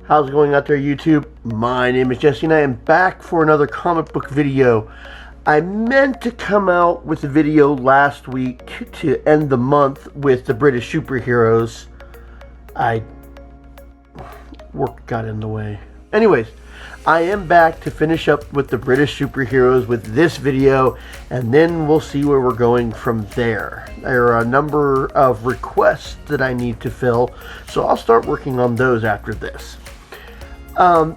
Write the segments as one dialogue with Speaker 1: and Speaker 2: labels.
Speaker 1: How's it going out there, YouTube? My name is Jesse and I am back for another comic book video. I meant to come out with a video last week to end the month with the British superheroes. Work got in the way. Anyways, I am back to finish up with the British superheroes with this video, and then we'll see where we're going from there. There are a number of requests that I need to fill, so I'll start working on those after this.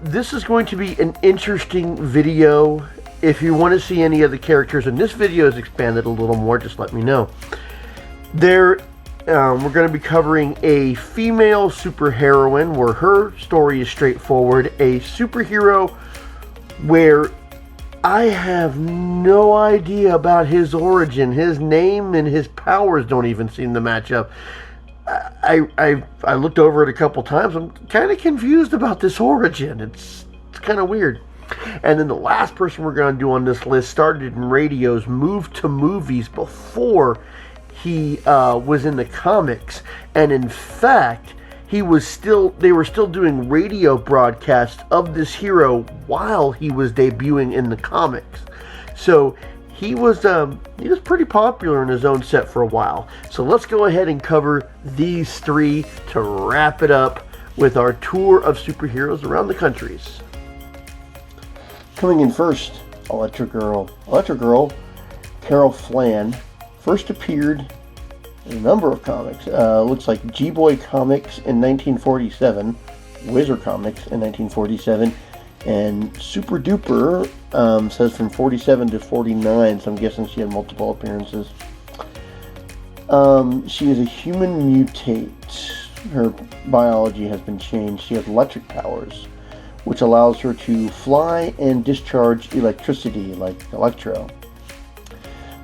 Speaker 1: This is going to be an interesting video. If you want to see any of the characters, and this video is expanded a little more, just let me know. We're going to be covering a female superheroine where her story is straightforward. A superhero where I have no idea about his origin. His name and his powers don't even seem to match up. I looked over it a couple times. I'm kind of confused about this origin. It's kind of weird. And then the last person we're going to do on this list started in radios, moved to movies before he was in the comics, and in fact they were still doing radio broadcasts of this hero while he was debuting in the comics. So he was pretty popular in his own set for a while. So let's go ahead and cover these three to wrap it up with our tour of superheroes around the countries. Coming in first, Electra Girl. Electra Girl, Carol Flan, first appeared in a number of comics. Looks like G-Boy Comics in 1947, Whizzer Comics in 1947, and Super Duper says from 47 to 49, so I'm guessing she had multiple appearances. She is a human mutate. Her biology has been changed. She has electric powers, which allows her to fly and discharge electricity like Electro.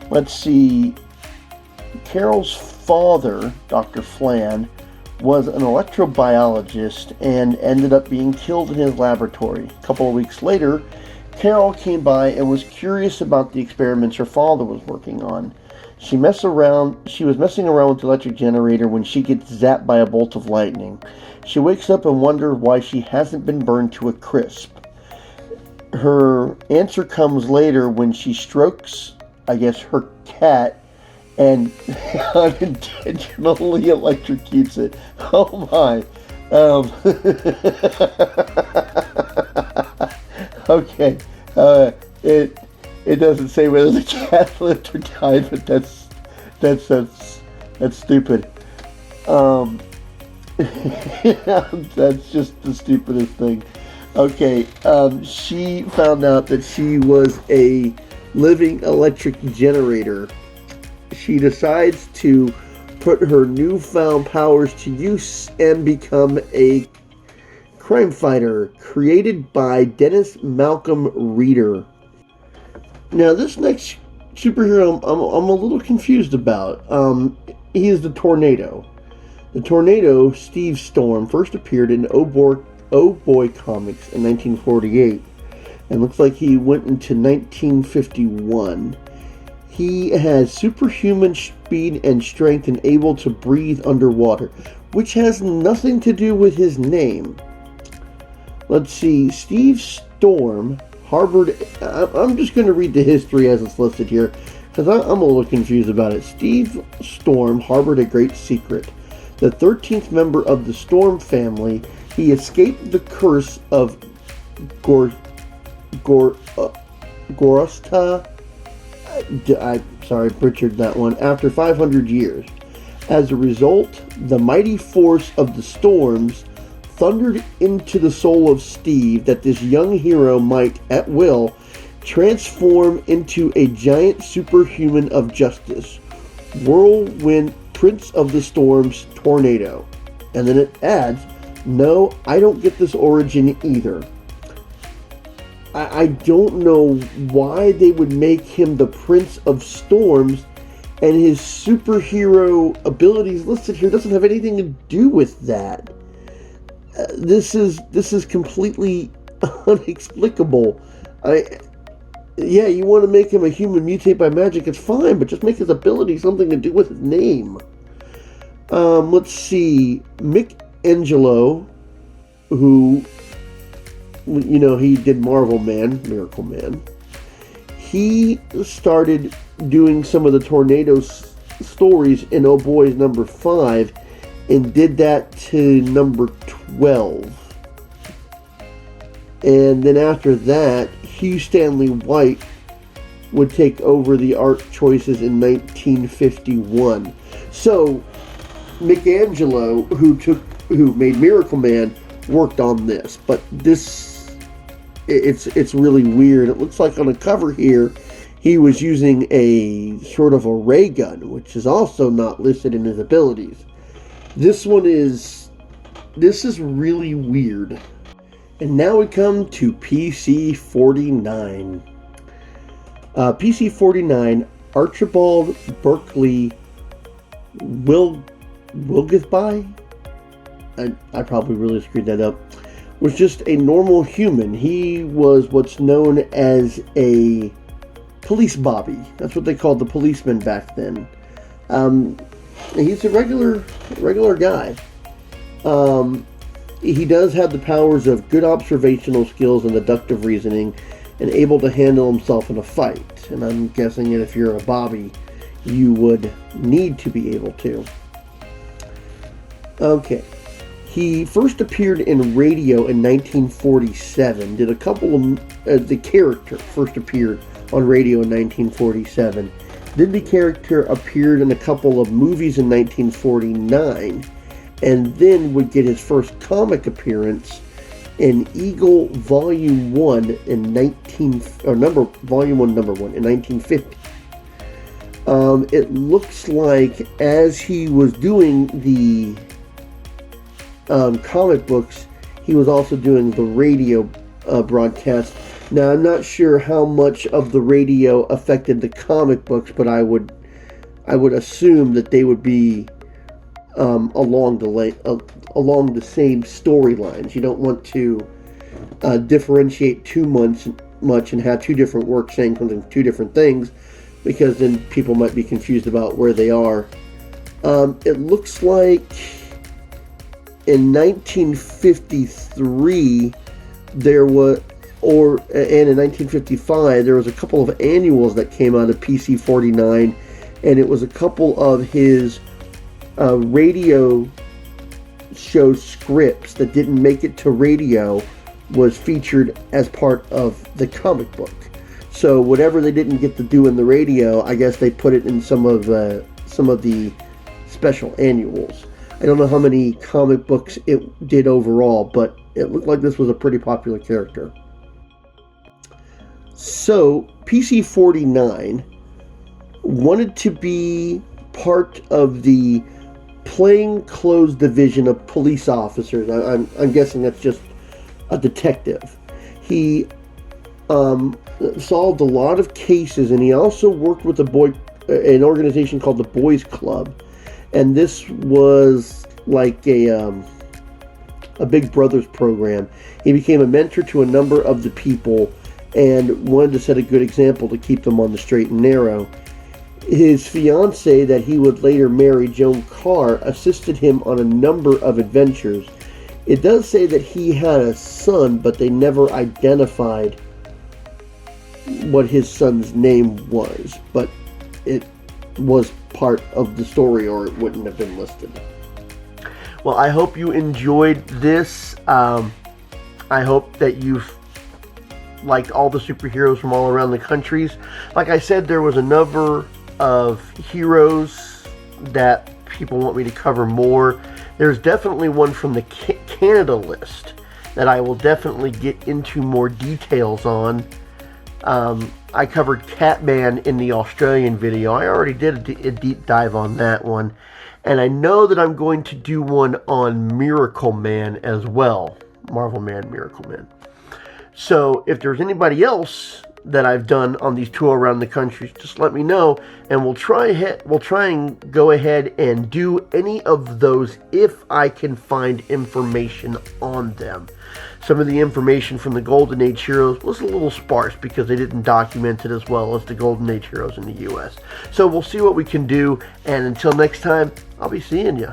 Speaker 1: Let's see. Carol's father, Dr. Flan, was an electrobiologist and ended up being killed in his laboratory. A couple of weeks later, Carol came by and was curious about the experiments her father was working on. She was messing around with the electric generator when she gets zapped by a bolt of lightning. She wakes up and wonders why she hasn't been burned to a crisp. Her answer comes later when she strokes, I guess, her cat and unintentionally electrocutes it. Oh my. Okay. It doesn't say whether the cat lived or died, but that's stupid. That's just the stupidest thing. Okay, she found out that she was a living electric generator. She decides to put her newfound powers to use and become a crime fighter created by Dennis Malcolm Reeder. Now, this next superhero I'm a little confused about. He is the Tornado. The Tornado, Steve Storm, first appeared in Oh Boy Comics in 1948, and looks like he went into 1951. He has superhuman speed and strength and able to breathe underwater, which has nothing to do with his name. Let's see, Steve Storm harbored... I'm just going to read the history as it's listed here, because I'm a little confused about it. Steve Storm harbored a great secret. The 13th member of the Storm family, he escaped the curse of Gorosta. Sorry, I butchered that one. After 500 years. As a result, the mighty force of the storms thundered into the soul of Steve that this young hero might, at will, transform into a giant superhuman of justice. Whirlwind, Prince of the Storms, Tornado. And then it adds, no, I don't get this origin either. I don't know why they would make him the Prince of Storms, and his superhero abilities listed here doesn't have anything to do with that. This is completely inexplicable. Yeah, you want to make him a human mutate by magic, it's fine, but just make his ability something to do with his name. Let's see. Mick Angelo who, you know, he did Marvel Man, Miracle Man. He started doing some of the Tornado stories in Oh Boys number 5 and did that to number 12. And then after that, Hugh Stanley White would take over the art choices in 1951. So Michelangelo, who made Miracle Man, worked on this, but it's really weird. It looks like on the cover here he was using a sort of a ray gun, which is also not listed in his abilities. This is really weird. And now we come to PC-49. PC-49, Archibald Berkeley Wilgethby, I probably really screwed that up, was just a normal human. He was what's known as a police bobby. That's what they called the policemen back then. He's a regular guy. He does have the powers of good observational skills and deductive reasoning, and able to handle himself in a fight. And I'm guessing that if you're a bobby, you would need to be able to. Okay. He first appeared in radio in 1947. Did a couple of... the character first appeared on radio in 1947. Then the character appeared in a couple of movies in 1949. And then would get his first comic appearance in Eagle Volume 1 in Volume 1, Number 1 in 1950. It looks like as he was doing the comic books, he was also doing the radio broadcast. Now, I'm not sure how much of the radio affected the comic books, but I would assume that they would be along the same storylines. You don't want to differentiate too much and have two different works saying something two different things, because then people might be confused about where they are. It looks like in 1953 and in 1955 there was a couple of annuals that came out of PC-49, and it was a couple of his radio show scripts that didn't make it to radio was featured as part of the comic book. So whatever they didn't get to do in the radio, I guess they put it in some of the special annuals. I don't know how many comic books it did overall, but it looked like this was a pretty popular character. So PC-49 wanted to be part of the plainclothes division of police officers. I'm guessing that's just a detective. He solved a lot of cases, and he also worked with an organization called the Boys Club, and this was like a Big Brothers program. He became a mentor to a number of the people and wanted to set a good example to keep them on the straight and narrow. His fiancée, that he would later marry, Joan Carr, assisted him on a number of adventures. It does say that he had a son, but they never identified what his son's name was. But it was part of the story, or it wouldn't have been listed. Well, I hope you enjoyed this. I hope that you've liked all the superheroes from all around the countries. Like I said, there was a number of heroes that people want me to cover more. There's definitely one from the Canada list that I will definitely get into more details on. I covered Catman in the Australian video. I already did a deep dive on that one. And I know that I'm going to do one on Miracle Man as well. Marvel Man, Miracle Man. So if there's anybody else that I've done on these two around the country, just let me know, and we'll try and go ahead and do any of those if I can find information on them. Some of the information from the Golden Age heroes was a little sparse because they didn't document it as well as the Golden Age heroes in the US. So we'll see what we can do, and until next time, I'll be seeing you.